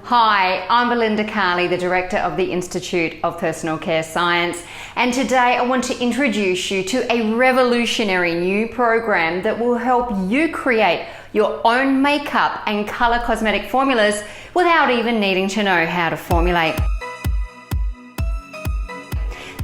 Hi, I'm Belinda Carley, the Director of the Institute of Personal Care Science, and today I want to introduce you to a revolutionary new program that will help you create your own makeup and colour cosmetic formulas without even needing to know how to formulate.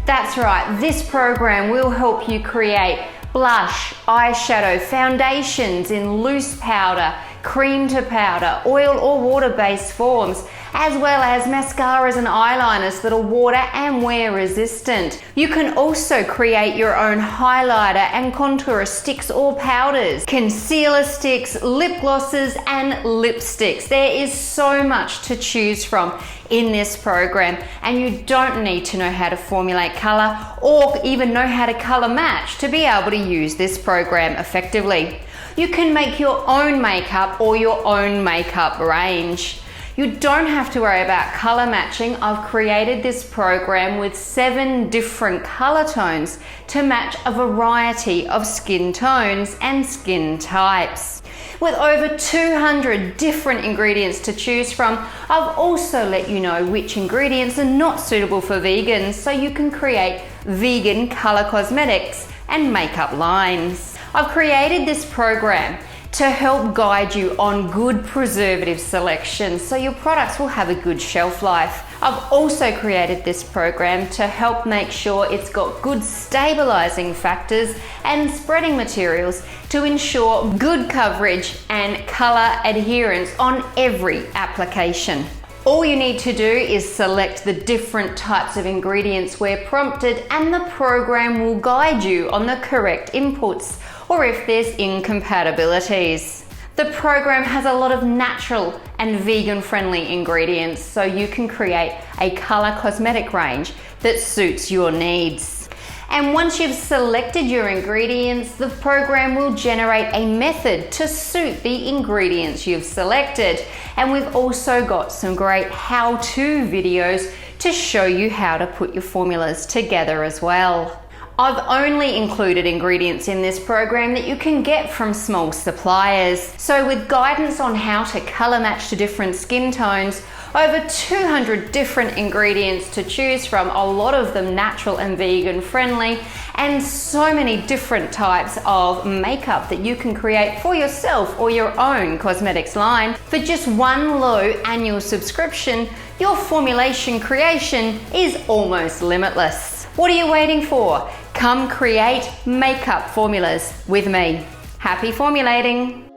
That's right, this program will help you create blush, eyeshadow, foundations in loose powder, cream to powder, oil or water-based forms, as well as mascaras and eyeliners that are water and wear resistant. You can also create your own highlighter and contour sticks or powders, concealer sticks, lip glosses and lipsticks. There is so much to choose from in this program, and you don't need to know how to formulate color or even know how to color match to be able to use this program effectively. You can make your own makeup or your own makeup range. You don't have to worry about color matching. I've created this program with 7 different color tones to match a variety of skin tones and skin types. With over 200 different ingredients to choose from, I've also let you know which ingredients are not suitable for vegans, so you can create vegan color cosmetics and makeup lines. I've created this program to help guide you on good preservative selection so your products will have a good shelf life. I've also created this program to help make sure it's got good stabilizing factors and spreading materials to ensure good coverage and color adherence on every application. All you need to do is select the different types of ingredients where prompted, and the program will guide you on the correct inputs or if there's incompatibilities. The program has a lot of natural and vegan-friendly ingredients, so you can create a color cosmetic range that suits your needs. And once you've selected your ingredients, the program will generate a method to suit the ingredients you've selected. And we've also got some great how-to videos to show you how to put your formulas together as well. I've only included ingredients in this program that you can get from small suppliers. So with guidance on how to color match to different skin tones, over 200 different ingredients to choose from, a lot of them natural and vegan friendly, and so many different types of makeup that you can create for yourself or your own cosmetics line. For just one low annual subscription, your formulation creation is almost limitless. What are you waiting for? Come create makeup formulas with me. Happy formulating!